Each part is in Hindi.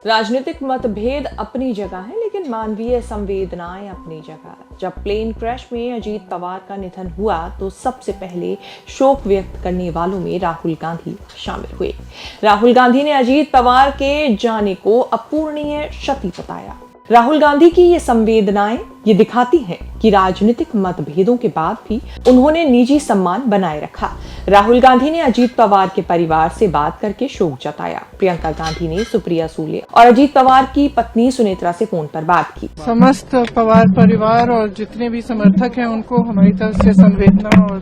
राजनीतिक मतभेद अपनी जगह है, लेकिन मानवीय संवेदनाएं अपनी जगह। जब प्लेन क्रैश में अजीत पवार का निधन हुआ तो सबसे पहले शोक व्यक्त करने वालों में राहुल गांधी शामिल हुए। राहुल गांधी ने अजीत पवार के जाने को अपूरणीय क्षति बताया। राहुल गांधी की ये संवेदनाएं ये दिखाती हैं कि राजनीतिक मतभेदों के बाद भी उन्होंने निजी सम्मान बनाए रखा। राहुल गांधी ने अजीत पवार के परिवार से बात करके शोक जताया। प्रियंका गांधी ने सुप्रिया सूले और अजीत पवार की पत्नी सुनेत्रा से फोन पर बात की। समस्त पवार परिवार और जितने भी समर्थक हैं उनको हमारी तरफ से संवेदना और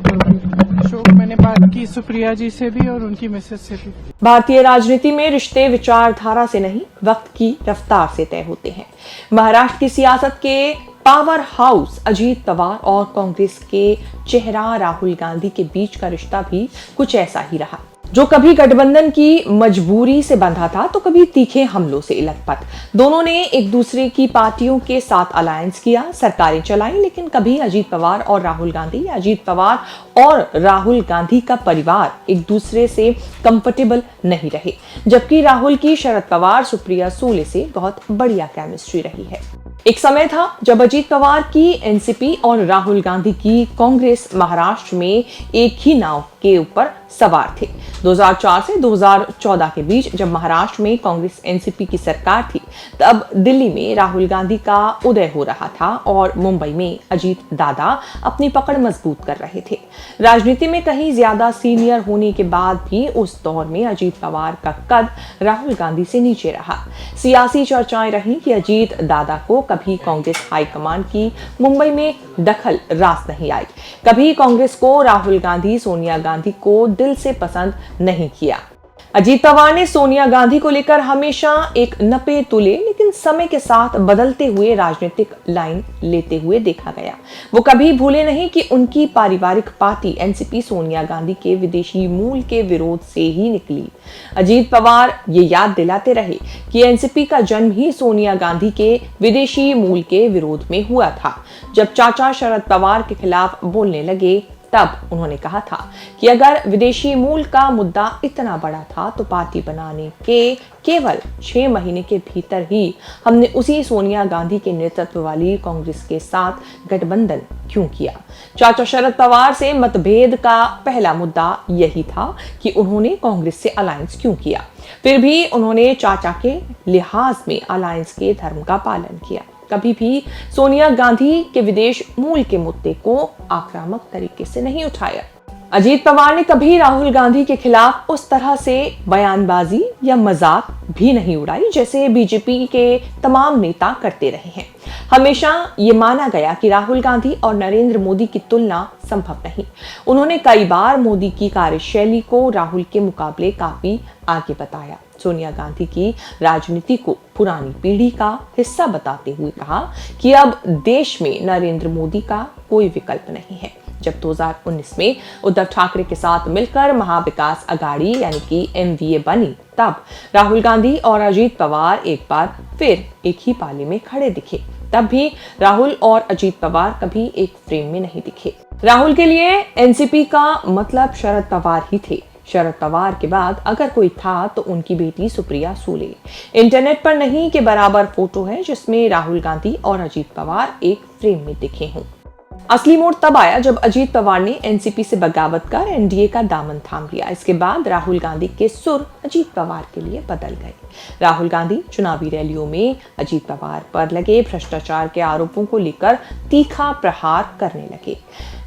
शोक। मैंने बात की सुप्रिया जी से भी और उनकी मिसेज से भी। भारतीय राजनीति में रिश्ते विचारधारा से नहीं, वक्त की रफ्तार से तय होते हैं। महाराष्ट्र की सियासत के पावर हाउस अजीत पवार और कांग्रेस के चेहरा राहुल गांधी के बीच का रिश्ता भी कुछ ऐसा ही रहा, जो कभी गठबंधन की मजबूरी से बंधा था तो कभी तीखे हमलों से इलटपट। दोनों ने एक दूसरे की पार्टियों के साथ अलायंस किया, सरकारें चलाई, लेकिन कभी अजीत पवार और राहुल गांधी या अजीत पवार और राहुल गांधी का परिवार एक दूसरे से कंफर्टेबल नहीं रहे। जबकि राहुल की शरद पवार सुप्रिया सूले से बहुत बढ़िया केमिस्ट्री रही है। एक समय था जब अजीत पवार की एनसीपी और राहुल गांधी की कांग्रेस महाराष्ट्र में एक ही नाव के ऊपर सवार थे। 2004 से 2014 के बीच जब महाराष्ट्र में कांग्रेस एनसीपी की सरकार थी, तब दिल्ली में राहुल गांधी का उदय हो रहा था और मुंबई में अजीत दादा अपनी पकड़ मजबूत कर रहे थे। राजनीति में कहीं ज्यादा सीनियर होने के बाद भी उस दौर में अजीत पवार का कद राहुल गांधी से नीचे रहा। सियासी चर्चाएं रही कि अजीत दादा को कभी कांग्रेस हाईकमान की मुंबई में दखल रास नहीं आई, कभी कांग्रेस को राहुल गांधी सोनिया गांधी को दिल से पसंद नहीं किया। अजीत पवार ने सोनिया गांधी को लेकर हमेशा एक नपे तुले लेकिन समय के साथ बदलते हुए राजनीतिक लाइन लेते हुए देखा गया। वो कभी भूले नहीं कि उनकी पारिवारिक पार्टी एनसीपी सोनिया गांधी के विदेशी मूल के विरोध से ही निकली। अजीत पवार ये याद दिलाते रहे कि एनसीपी का जन्म ही सोनिया गांधी के विदेशी मूल के विरोध में हुआ था। जब चाचा शरद पवार के खिलाफ बोलने लगे तब उन्होंने कहा था कि अगर विदेशी मूल का मुद्दा इतना बड़ा था तो पार्टी बनाने के केवल 6 महीने के भीतर ही हमने उसी सोनिया गांधी के नेतृत्व वाली कांग्रेस के साथ गठबंधन क्यों किया। चाचा शरद पवार से मतभेद का पहला मुद्दा यही था कि उन्होंने कांग्रेस से अलायंस क्यों किया। फिर भी उन्होंने चाचा के लिहाज में अलायंस के धर्म का पालन किया। कभी भी सोनिया गांधी के विदेश मूल के मुद्दे को आक्रामक तरीके से नहीं उठाया। अजीत पवार ने कभी राहुल गांधी के खिलाफ उस तरह से बयानबाजी या मजाक भी नहीं उड़ाई जैसे बीजेपी के तमाम नेता करते रहे हैं। हमेशा ये माना गया कि राहुल गांधी और नरेंद्र मोदी की तुलना संभव नहीं। उन्होंने कई बार मोदी की कार्यशैली को राहुल के मुकाबले काफी आगे बताया। सोनिया गांधी की राजनीति को पुरानी पीढ़ी का हिस्सा बताते हुए कहा कि अब देश में नरेंद्र मोदी का कोई विकल्प नहीं है। जब 2019 में उद्धव ठाकरे के साथ मिलकर महाविकास अघाड़ी यानी कि एमवीए बनी, तब राहुल गांधी और अजीत पवार एक बार फिर एक ही पाले में खड़े दिखे। तब भी राहुल और अजीत पवार कभी एक फ्रेम में नहीं दिखे। राहुल के लिए एनसीपी का मतलब शरद पवार ही थे। शरद पवार के बाद अगर कोई था तो उनकी बेटी सुप्रिया सूले। इंटरनेट पर नहीं के बराबर फोटो है जिसमें राहुल गांधी और अजीत पवार एक फ्रेम में दिखे हों। असली मोड़ तब आया जब अजीत पवार ने एनसीपी से बगावत कर एनडीए का दामन थाम लिया। इसके बाद राहुल गांधी के सुर अजीत पवार के लिए बदल गए। राहुल गांधी चुनावी रैलियों में अजीत पवार पर लगे भ्रष्टाचार के आरोपों को लेकर तीखा प्रहार करने लगे।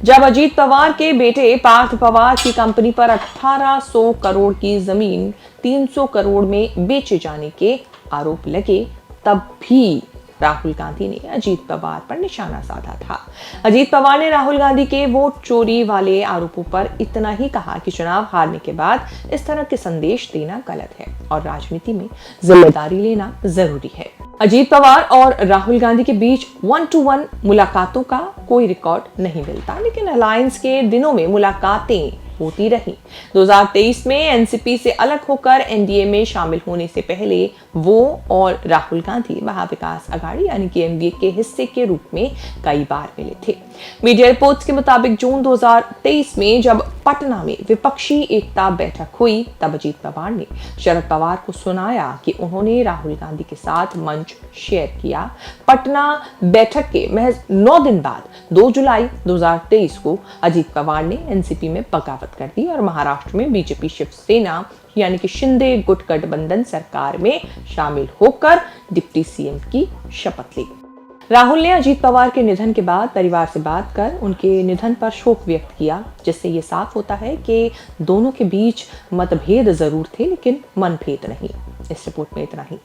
जब अजीत पवार के बेटे पार्थ पवार की कंपनी पर 1800 करोड़ की जमीन 300 करोड़ में बेचे जाने के आरोप लगे, तब भी राहुल गांधी ने अजीत पवार पर निशाना साधा था। अजीत पवार ने राहुल गांधी के वोट चोरी वाले आरोपों पर इतना ही कहा कि चुनाव हारने के बाद इस तरह के संदेश देना गलत है और राजनीति में जिम्मेदारी लेना जरूरी है। अजीत पवार और राहुल गांधी के बीच 1-to-1 मुलाकातों का कोई रिकॉर्ड नहीं मिलता, लेकिन अलायंस के दिनों में मुलाकातें होती रही। 2023 में एनसीपी से अलग होकर एनडीए में शामिल होने से पहले वो और राहुल गांधी महाविकास आघाड़ी यानी कि एनडीए के हिस्से के रूप में कई बार मिले थे। मीडिया रिपोर्ट्स के मुताबिक जून 2023 में जब पटना में विपक्षी एकता बैठक हुई तब अजीत पवार ने शरद पवार को सुनाया कि उन्होंने राहुल गांधी के साथ मंच शेयर किया। पटना बैठक के महज 9 दिन बाद 2 जुलाई 2023 को अजीत पवार ने एनसीपी में बगावत कर दी और महाराष्ट्र में बीजेपी शिवसेना यानी कि शिंदे गुट गठबंधन सरकार में शामिल होकर डिप्टी सीएम की शपथ ली। राहुल ने अजीत पवार के निधन के बाद परिवार से बात कर उनके निधन पर शोक व्यक्त किया, जिससे ये साफ होता है कि दोनों के बीच मतभेद जरूर थे लेकिन मनभेद नहीं। इस रिपोर्ट में इतना ही।